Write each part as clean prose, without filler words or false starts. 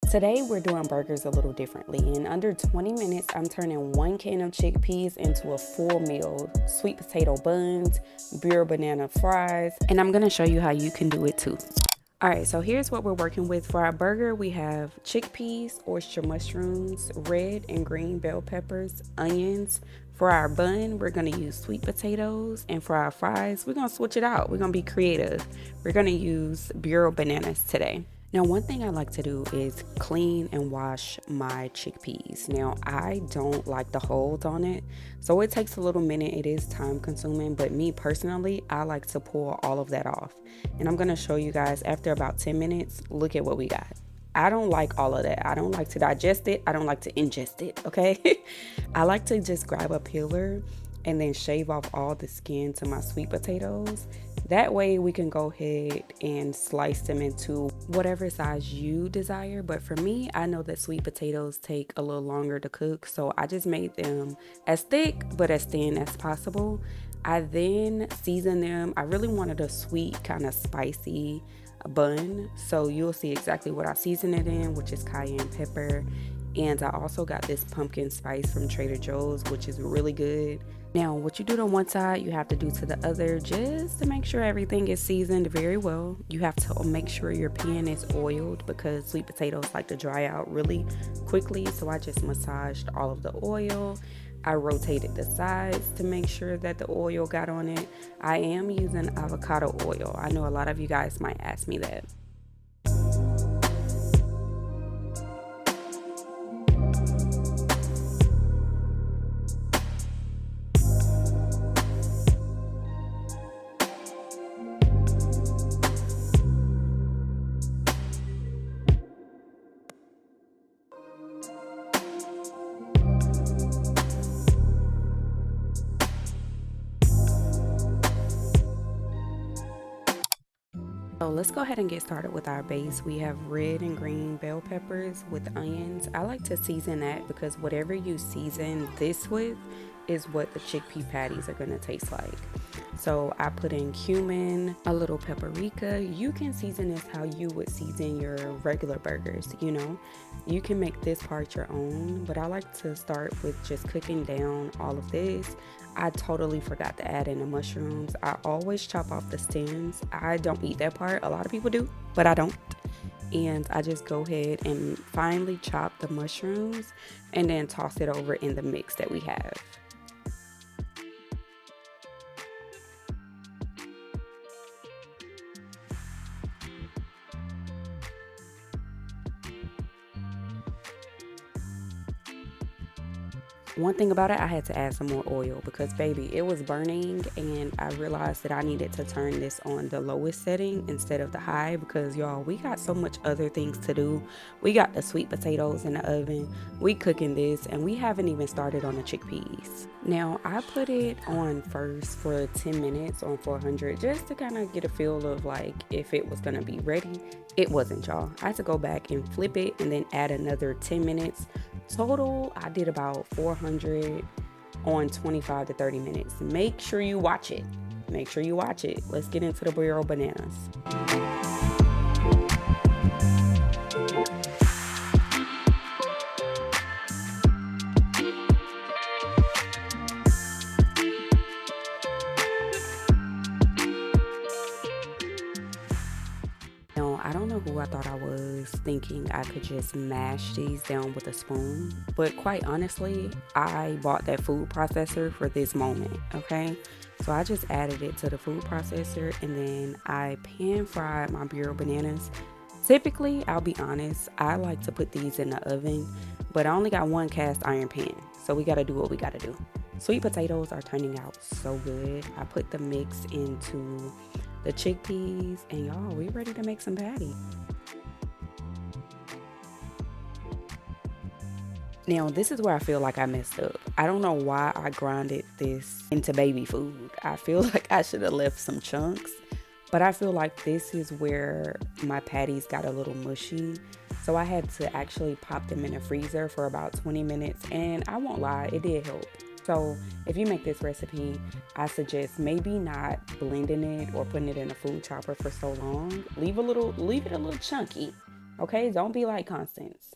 Today we're doing burgers a little differently. In under 20 minutes, I'm turning 1 can of chickpeas into a full meal, sweet potato buns, Burro banana fries, and I'm gonna show you how you can do it too. All right, so here's what we're working with. For our burger, we have chickpeas, oyster mushrooms, red and green bell peppers, onions. For our bun, we're gonna use sweet potatoes, and for our fries, we're gonna switch it out. We're gonna be creative. We're gonna use Burro bananas today. Now, one thing I like to do is clean and wash my chickpeas. Now, I don't like the holes on it, so it takes a little minute. It is time consuming, but me personally, I like to pull all of that off. And I'm gonna show you guys after about 10 minutes, look at what we got. I don't like all of that. I don't like to digest it. I don't like to ingest it, okay? I like to just grab a peeler and then shave off all the skin to my sweet potatoes. That way we can go ahead and slice them into whatever size you desire. But for me, I know that sweet potatoes take a little longer to cook, so I just made them as thick but as thin as possible. I then seasoned them. I really wanted a sweet, kind of spicy bun, so you'll see exactly what I seasoned it in, which is cayenne pepper. And I also got this pumpkin spice from Trader Joe's, which is really good. Now, what you do to one side, you have to do to the other just to make sure everything is seasoned very well. You have to make sure your pan is oiled because sweet potatoes like to dry out really quickly. So I just massaged all of the oil. I rotated the sides to make sure that the oil got on it. I am using avocado oil. I know a lot of you guys might ask me that. So let's go ahead and get started with our base. We have red and green bell peppers with onions. I like to season that because whatever you season this with is what the chickpea patties are going to taste like. So I put in cumin, a little paprika. You can season this how you would season your regular burgers, you know. You can make this part your own, but I like to start with just cooking down all of this. I totally forgot to add in the mushrooms. I always chop off the stems. I don't eat that part. A lot of people do, but I don't. And I just go ahead and finely chop the mushrooms and then toss it over in the mix that we have. One thing about it, I had to add some more oil because baby, it was burning, and I realized that I needed to turn this on the lowest setting instead of the high because y'all, we got so much other things to do. We got the sweet potatoes in the oven, we cooking this, and we haven't even started on the chickpeas. Now, I put it on first for 10 minutes on 400 just to kind of get a feel of like if it was gonna be ready. It wasn't, y'all. I had to go back and flip it and then add another 10 minutes. Total, I did about 400 on 25 to 30 minutes. Make sure you watch it. Make sure you watch it. Let's get into the Burro bananas. I don't know who I thought I was, thinking I could just mash these down with a spoon, but quite honestly, I bought that food processor for this moment, okay? So I just added it to the food processor and then I pan fried my Burro bananas. Typically, I'll be honest, I like to put these in the oven, but I only got one cast iron pan, so we gotta do what we gotta do. Sweet potatoes are turning out so good. I put the mix into the chickpeas, and y'all, we ready to make some patty. Now, this is where I feel like I messed up. I don't know why I grinded this into baby food. I feel like I should have left some chunks, but I feel like this is where my patties got a little mushy. So I had to actually pop them in the freezer for about 20 minutes, and I won't lie, it did help. So if you make this recipe, I suggest maybe not blending it or putting it in a food chopper for so long. Leave it a little chunky, okay? Don't be like Constance.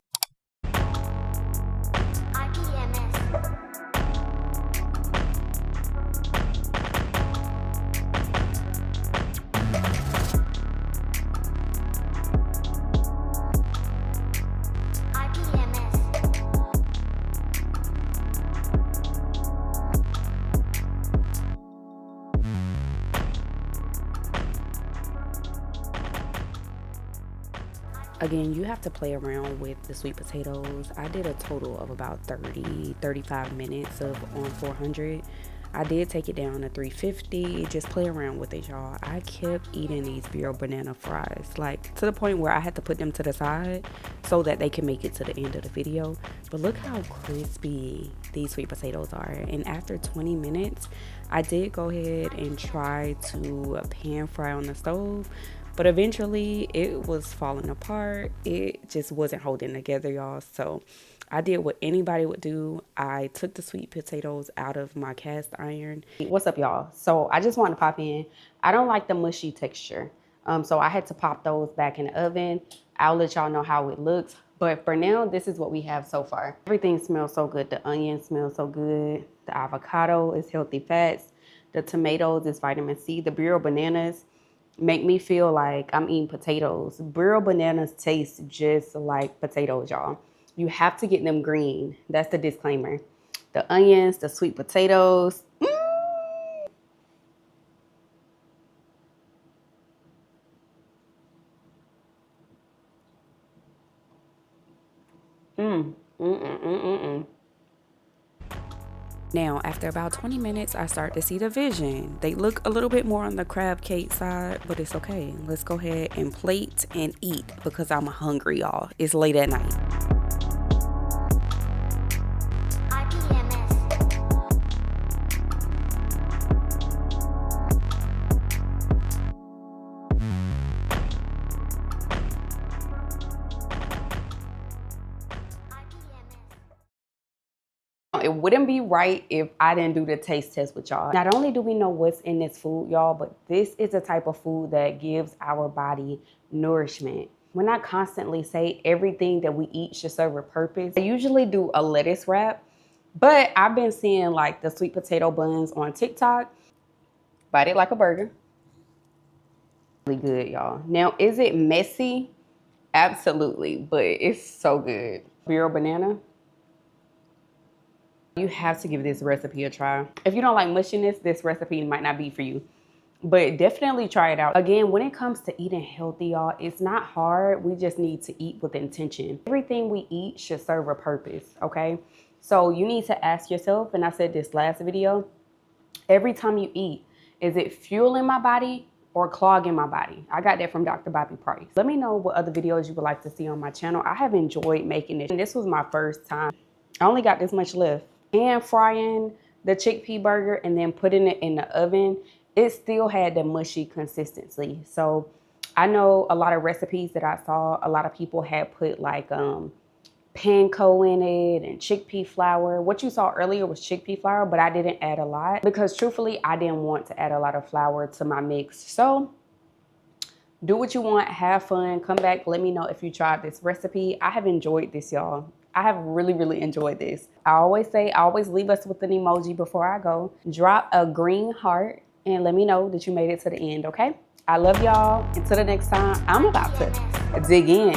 Again, you have to play around with the sweet potatoes. I did a total of about 35 minutes of on 400. I did take it down to 350. Just play around with it, y'all. I kept eating these Burro banana fries, like to the point where I had to put them to the side so that they can make it to the end of the video. But look how crispy these sweet potatoes are. And after 20 minutes, I did go ahead and try to pan fry on the stove. But eventually it was falling apart. It just wasn't holding together, y'all. So I did what anybody would do. I took the sweet potatoes out of my cast iron. What's up, y'all? So I just want to pop in. I don't like the mushy texture. So I had to pop those back in the oven. I'll let y'all know how it looks. But for now, this is what we have so far. Everything smells so good. The onion smells so good. The avocado is healthy fats. The tomatoes is vitamin C. The Burro bananas make me feel like I'm eating potatoes. Burro bananas taste just like potatoes, y'all. You have to get them green. That's the disclaimer. The onions, the sweet potatoes. Now, after about 20 minutes, I start to see the vision. They look a little bit more on the crab cake side, but it's okay. Let's go ahead and plate and eat because I'm hungry, y'all. It's late at night. It wouldn't be right if I didn't do the taste test with y'all. Not only do we know what's in this food, y'all, but this is the type of food that gives our body nourishment. When I constantly say everything that we eat should serve a purpose, I usually do a lettuce wrap, but I've been seeing like the sweet potato buns on TikTok. Bite it like a burger. Really good, y'all. Now, is it messy? Absolutely, but it's so good. Burro banana. You have to give this recipe a try. If you don't like mushiness, this recipe might not be for you, but definitely try it out. Again, when it comes to eating healthy, y'all, it's not hard. We just need to eat with intention. Everything we eat should serve a purpose, okay? So you need to ask yourself, and I said this last video, every time you eat, is it fueling my body or clogging my body? I got that from Dr. Bobby Price. Let me know what other videos you would like to see on my channel. I have enjoyed making it, and this was my first time. I only got this much left. And frying the chickpea burger and then putting it in the oven, it still had the mushy consistency. So I know a lot of recipes that I saw, a lot of people had put like panko in it and chickpea flour. What you saw earlier was chickpea flour, but I didn't add a lot because truthfully, I didn't want to add a lot of flour to my mix. So do what you want, have fun, come back, let me know if you tried this recipe. I have enjoyed this, y'all. I have really, really enjoyed this. I always leave us with an emoji before I go. Drop a green heart and let me know that you made it to the end, okay? I love y'all. Until the next time, I'm about to dig in.